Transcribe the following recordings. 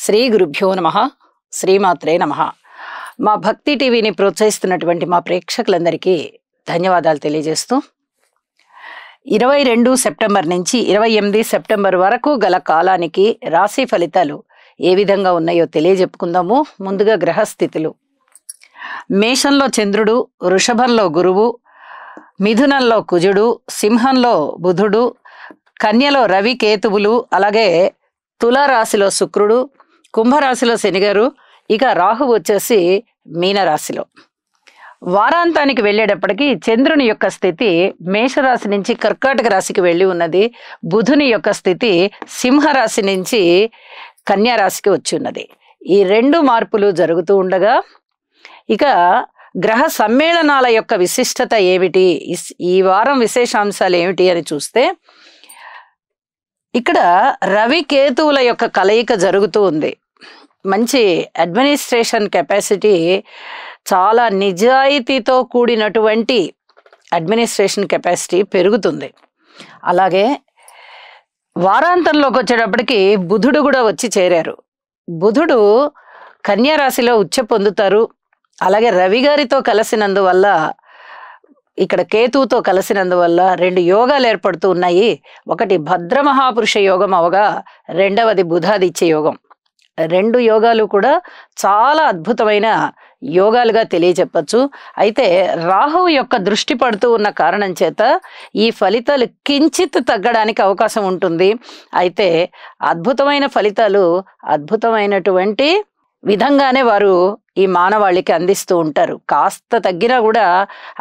శ్రీ గురుభ్యో నమః. శ్రీమాత్రే నమః. మా భక్తి టీవీని ప్రోత్సహిస్తున్నటువంటి మా ప్రేక్షకులందరికీ ధన్యవాదాలు తెలియజేస్తూ 22 సెప్టెంబర్ నుంచి 28 సెప్టెంబర్ వరకు గల కాలానికి రాశి ఫలితాలు ఏ విధంగా ఉన్నాయో తెలియజెప్పుకుందాము. ముందుగా గ్రహస్థితులు. మేషంలో చంద్రుడు, వృషభంలో గురువు, మిథునంలో కుజుడు, సింహంలో బుధుడు, కన్యలో రవి కేతువులు, అలాగే తులారాశిలో శుక్రుడు, కుంభరాశిలో శనిగారు, ఇక రాహు వచ్చేసి మీనరాశిలో. వారాంతానికి వెళ్ళేటప్పటికి చంద్రుని యొక్క స్థితి మేషరాశి నుంచి కర్కాటక రాశికి వెళ్ళి ఉన్నది. బుధుని యొక్క స్థితి సింహరాశి నుంచి కన్యా రాశికి వచ్చి ఉన్నది. ఈ రెండు మార్పులు జరుగుతూ ఉండగా ఇక గ్రహ సమ్మేళనాల యొక్క విశిష్టత ఏమిటి, ఈ వారం విశేషాంశాలు ఏమిటి అని చూస్తే ఇక్కడ రవి కేతువుల యొక్క కలయిక జరుగుతూ ఉంది. మంచి అడ్మినిస్ట్రేషన్ కెపాసిటీ, చాలా నిజాయితీతో కూడినటువంటి అడ్మినిస్ట్రేషన్ కెపాసిటీ పెరుగుతుంది. అలాగే వారాంతంలోకి వచ్చేటప్పటికి బుధుడు కూడా వచ్చి చేరారు. బుధుడు కన్యా రాశిలో ఉచ్చ పొందుతారు. అలాగే రవి గారితో కలిసినందువల్ల, ఇక్కడ కేతువుతో కలిసినందువల్ల రెండు యోగాలు ఏర్పడుతూ ఉన్నాయి. ఒకటి భద్రమహాపురుష యోగం అవగా, రెండవది బుధాదిత్య యోగం. రెండు యోగాలు కూడా చాలా అద్భుతమైన యోగాలుగా తెలియచెప్పచ్చు. అయితే రాహువు యొక్క దృష్టి పడుతూ ఉన్న కారణం చేత ఈ ఫలితాలు కించిత్ తగ్గడానికి అవకాశం ఉంటుంది. అయితే అద్భుతమైన ఫలితాలు అద్భుతమైనటువంటి విధంగానే వారు ఈ మానవాళికి అందిస్తూ ఉంటారు. కాస్త తగ్గినా కూడా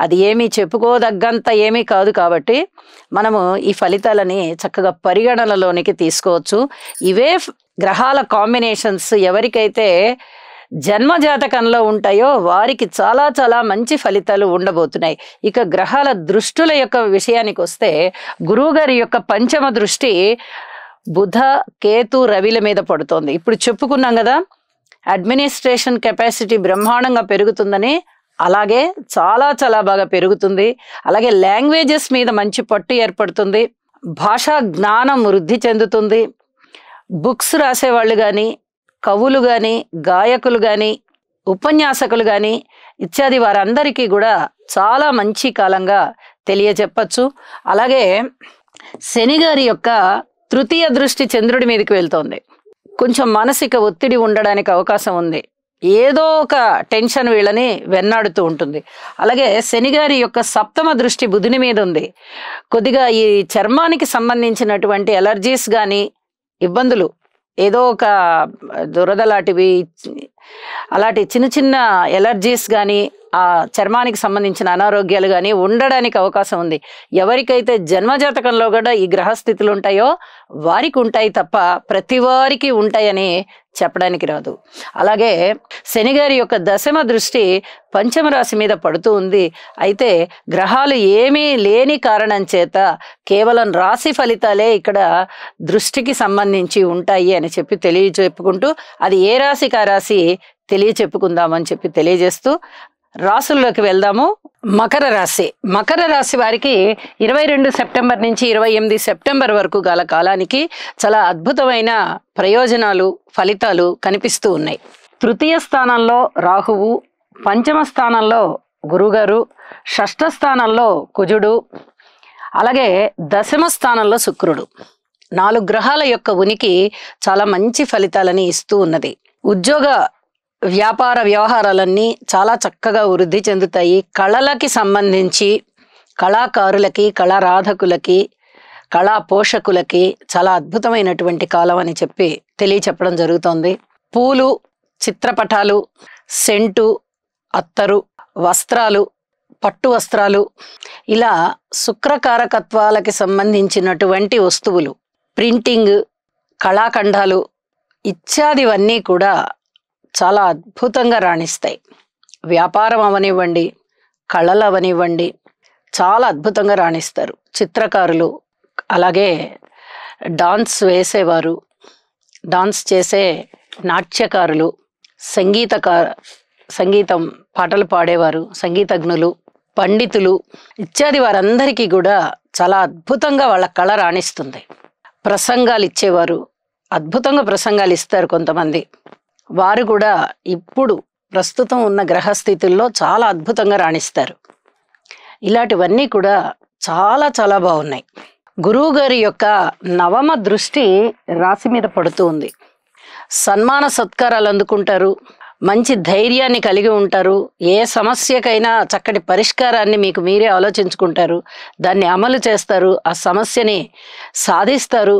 అది ఏమీ చెప్పుకోదగ్గంత ఏమీ కాదు. కాబట్టి మనము ఈ ఫలితాలని చక్కగా పరిగణనలోనికి తీసుకోవచ్చు. ఇవే గ్రహాల కాంబినేషన్స్ ఎవరికైతే జన్మజాతకంలో ఉంటాయో వారికి చాలా చాలా మంచి ఫలితాలు ఉండబోతున్నాయి. ఇక గ్రహాల దృష్టుల యొక్క విషయానికి వస్తే గురువు గారి యొక్క పంచమ దృష్టి బుధ కేతు రవిల మీద పడుతోంది. ఇప్పుడు చెప్పుకున్నాం కదా, అడ్మినిస్ట్రేషన్ కెపాసిటీ బ్రహ్మాండంగా పెరుగుతుందని. అలాగే చాలా చాలా బాగా పెరుగుతుంది. అలాగే లాంగ్వేజెస్ మీద మంచి పట్టు ఏర్పడుతుంది. భాషా జ్ఞానం వృద్ధి చెందుతుంది. బుక్స్ రాసేవాళ్ళు కానీ, కవులు కానీ, గాయకులు కానీ, ఉపన్యాసకులు కానీ ఇత్యాది వారందరికీ కూడా చాలా మంచి కాలంగా తెలియచెప్పచ్చు. అలాగే శని గారి యొక్క తృతీయ దృష్టి చంద్రుడి మీదకి వెళ్తోంది. కొంచెం మానసిక ఒత్తిడి ఉండడానికి అవకాశం ఉంది. ఏదో ఒక టెన్షన్ వీళ్ళని వెన్నాడుతూ ఉంటుంది. అలాగే శనిగారి యొక్క సప్తమ దృష్టి బుధుని మీద ఉంది. కొద్దిగా ఈ చర్మానికి సంబంధించినటువంటి ఎలర్జీస్ కానీ, ఇబ్బందులు, ఏదో ఒక దురద లాంటివి, అలాంటి చిన్న చిన్న ఎలర్జీస్ కానీ, ఆ చర్మానికి సంబంధించిన అనారోగ్యాలు కానీ ఉండడానికి అవకాశం ఉంది. ఎవరికైతే జన్మజాతకంలో కూడా ఈ గ్రహస్థితులు ఉంటాయో వారికి ఉంటాయి తప్ప ప్రతి వారికి ఉంటాయని చెప్పడానికి రాదు. అలాగే శనిగారి యొక్క దశమ దృష్టి పంచమ రాశి మీద పడుతూ ఉంది. అయితే గ్రహాలు ఏమీ లేని కారణం చేత కేవలం రాశి ఫలితాలే ఇక్కడ దృష్టికి సంబంధించి ఉంటాయి అని చెప్పి తెలియచెప్పుకుంటూ, అది ఏ రాశికి ఆ రాశి తెలియచెప్పుకుందామని చెప్పి తెలియజేస్తూ రాశుల్లోకి వెళ్దాము. మకర రాశి. మకర రాశి వారికి 22 సెప్టెంబర్ నుంచి 28 సెప్టెంబర్ వరకు గల కాలానికి చాలా అద్భుతమైన ప్రయోజనాలు, ఫలితాలు కనిపిస్తూ ఉన్నాయి. తృతీయ స్థానంలో రాహువు, పంచమ స్థానంలో గురుగారు, షష్ఠ స్థానంలో కుజుడు, అలాగే దశమ స్థానంలో శుక్రుడు. 4 గ్రహాల యొక్క ఉనికి చాలా మంచి ఫలితాలని ఇస్తూ ఉన్నది. ఉద్యోగ వ్యాపార వ్యవహారాలన్నీ చాలా చక్కగా వృద్ధి చెందుతాయి. కళలకి సంబంధించి కళాకారులకి, కళారాధకులకి, కళా పోషకులకి చాలా అద్భుతమైనటువంటి కాలం అని చెప్పి తెలియచెప్పడం జరుగుతోంది. పూలు, చిత్రపటాలు, సెంటు, అత్తరు, వస్త్రాలు, పట్టు వస్త్రాలు, ఇలా శుక్రకారకత్వాలకి సంబంధించినటువంటి వస్తువులు, ప్రింటింగ్, కళాఖండాలు ఇత్యాదివన్నీ కూడా చాలా అద్భుతంగా రాణిస్తాయి. వ్యాపారం అవనివ్వండి, కళలు అవనివ్వండి, చాలా అద్భుతంగా రాణిస్తారు. చిత్రకారులు, అలాగే డాన్స్ వేసేవారు, డాన్స్ చేసే నాట్యకారులు, సంగీతం పాటలు పాడేవారు, సంగీతజ్ఞులు, పండితులు ఇత్యాది వారందరికీ కూడా చాలా అద్భుతంగా వాళ్ళ కళ రాణిస్తుంది. ప్రసంగాలు ఇచ్చేవారు, అద్భుతంగా ప్రసంగాలు ఇస్తారు కొంతమంది. వారు కూడా ఇప్పుడు ప్రస్తుతం ఉన్న గ్రహస్థితుల్లో చాలా అద్భుతంగా రాణిస్తారు. ఇలాంటివన్నీ కూడా చాలా చాలా బాగున్నాయి. గురువు గారి యొక్క నవమ దృష్టి రాశి మీద పడుతూ ఉంది. సన్మాన సత్కారాలు అందుకుంటారు, మంచి ధైర్యాన్ని కలిగి ఉంటారు, ఏ సమస్యకైనా చక్కటి పరిష్కారాన్ని మీకు మీరే ఆలోచించుకుంటారు, దాన్ని అమలు చేస్తారు, ఆ సమస్యని సాధిస్తారు.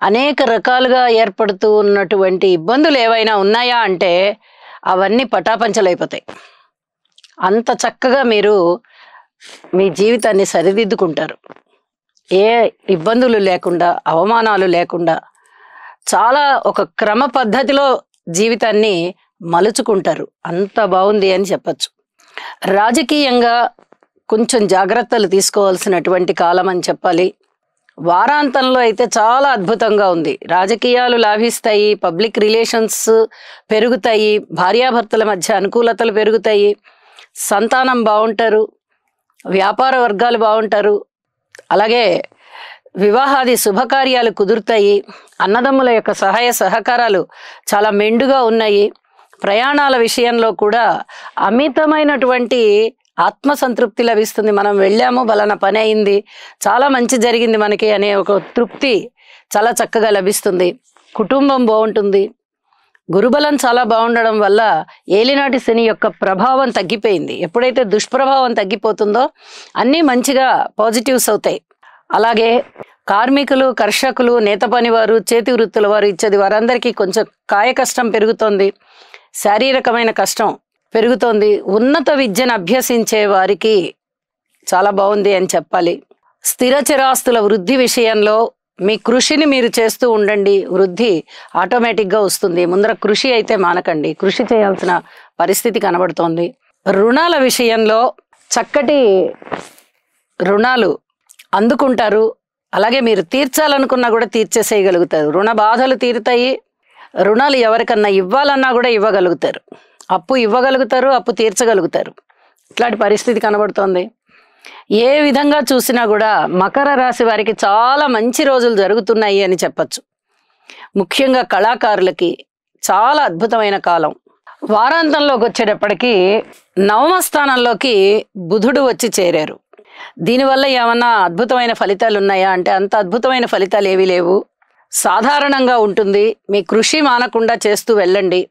అనేక రకాలుగా ఏర్పడుతూ ఉన్నటువంటి ఇబ్బందులు ఏవైనా ఉన్నాయా అంటే అవన్నీ పటాపంచలైపోతాయి. అంత చక్కగా మీరు మీ జీవితాన్ని సరిదిద్దుకుంటారు. ఏ ఇబ్బందులు లేకుండా, అవమానాలు లేకుండా చాలా ఒక క్రమ పద్ధతిలో జీవితాన్ని మలుచుకుంటారు. అంత బాగుంది అని చెప్పచ్చు. రాజకీయంగా కొంచెం జాగ్రత్తలు తీసుకోవాల్సినటువంటి కాలం అని చెప్పాలి. వారాంతంలో అయితే చాలా అద్భుతంగా ఉంది. రాజకీయాలు లాభిస్తాయి, పబ్లిక్ రిలేషన్స్ పెరుగుతాయి, భార్యాభర్తల మధ్య అనుకూలతలు పెరుగుతాయి, సంతానం బాగుంటారు, వ్యాపార వర్గాలు బాగుంటారు, అలాగే వివాహాది శుభకార్యాలు కుదురుతాయి, అన్నదమ్ముల యొక్క సహాయ సహకారాలు చాలా మెండుగా ఉన్నాయి. ప్రయాణాల విషయంలో కూడా అమితమైనటువంటి ఆత్మసంతృప్తి లభిస్తుంది. మనం వెళ్ళాము, బలానా పని అయింది, చాలా మంచి జరిగింది మనకి అనే ఒక తృప్తి చాలా చక్కగా లభిస్తుంది. కుటుంబం బాగుంటుంది. గురుబలం చాలా బాగుండడం వల్ల ఏలినాటి శని యొక్క ప్రభావం తగ్గిపోయింది. ఎప్పుడైతే దుష్ప్రభావం తగ్గిపోతుందో అన్నీ మంచిగా పాజిటివ్స్ అవుతాయి. అలాగే కార్మికులు, కర్షకులు, నేత పనివారు, చేతి వృత్తుల వారు ఇచ్చేది వారందరికీ కొంచెం కాయ కష్టం పెరుగుతోంది, శారీరకమైన కష్టం పెరుగుతోంది. ఉన్నత విద్యను అభ్యసించే వారికి చాలా బాగుంది అని చెప్పాలి. స్థిర చిరాస్తుల వృద్ధి విషయంలో మీ కృషిని మీరు చేస్తూ ఉండండి, వృద్ధి ఆటోమేటిక్గా వస్తుంది. ముందర కృషి అయితే మానకండి, కృషి చేయాల్సిన పరిస్థితి కనబడుతోంది. రుణాల విషయంలో చక్కటి రుణాలు అందుకుంటారు. అలాగే మీరు తీర్చాలనుకున్నా కూడా తీర్చేసేయగలుగుతారు. రుణ బాధలు తీరుతాయి. రుణాలు ఎవరికన్నా ఇవ్వాలన్నా కూడా ఇవ్వగలుగుతారు. అప్పు ఇవ్వగలుగుతారు, అప్పు తీర్చగలుగుతారు. ఇట్లాంటి పరిస్థితి కనబడుతోంది. ఏ విధంగా చూసినా కూడా మకర రాశి వారికి చాలా మంచి రోజులు జరుగుతున్నాయి అని చెప్పచ్చు. ముఖ్యంగా కళాకారులకి చాలా అద్భుతమైన కాలం. వారాంతంలోకి వచ్చేటప్పటికి నవమ స్థానంలోకి బుధుడు వచ్చి చేరారు. దీనివల్ల ఏమన్నా అద్భుతమైన ఫలితాలు ఉన్నాయా అంటే అంత అద్భుతమైన ఫలితాలు ఏవీ లేవు. సాధారణంగా ఉంటుంది. మీ కృషి మానకుండా చేస్తూ వెళ్ళండి.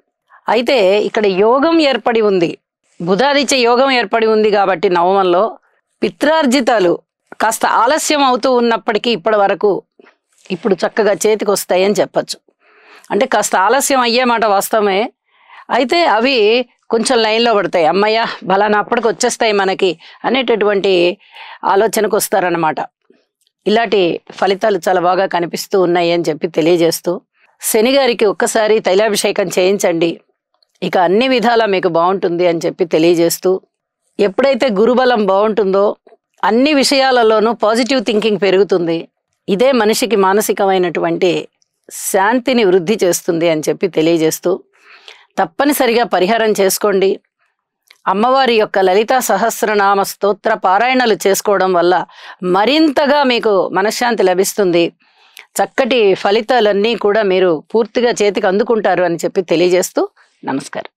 అయితే ఇక్కడ యోగం ఏర్పడి ఉంది, బుధాదిత్య యోగం ఏర్పడి ఉంది కాబట్టి నవమంలో పిత్రార్జితాలు కాస్త ఆలస్యం అవుతూ ఉన్నప్పటికీ ఇప్పటి వరకు ఇప్పుడు చక్కగా చేతికి వస్తాయని చెప్పచ్చు. అంటే కాస్త ఆలస్యం అయ్యే మాట వాస్తవమే, అయితే అవి కొంచెం లైన్లో పడతాయి. అమ్మయ్య బలానా అప్పటికి వచ్చేస్తాయి మనకి అనేటటువంటి ఆలోచనకు వస్తారన్నమాట. ఇలాంటి ఫలితాలు చాలా బాగా కనిపిస్తూ ఉన్నాయి అని చెప్పి తెలియజేస్తూ, శని గారికి ఒక్కసారి తైలాభిషేకం చేయించండి, ఇక అన్ని విధాలా మీకు బాగుంటుంది అని చెప్పి తెలియజేస్తూ, ఎప్పుడైతే గురుబలం బాగుంటుందో అన్ని విషయాలలోనూ పాజిటివ్ థింకింగ్ పెరుగుతుంది. ఇదే మనిషికి మానసికమైనటువంటి శాంతిని వృద్ధి చేస్తుంది అని చెప్పి తెలియజేస్తూ, తప్పనిసరిగా పరిహారం చేసుకోండి. అమ్మవారి యొక్క లలితా సహస్రనామ స్తోత్ర పారాయణలు చేసుకోవడం వల్ల మరింతగా మీకు మనశ్శాంతి లభిస్తుంది. చక్కటి ఫలితాలన్నీ కూడా మీరు పూర్తిగా చేతికి అందుకుంటారు అని చెప్పి తెలియజేస్తూ నమస్కారం.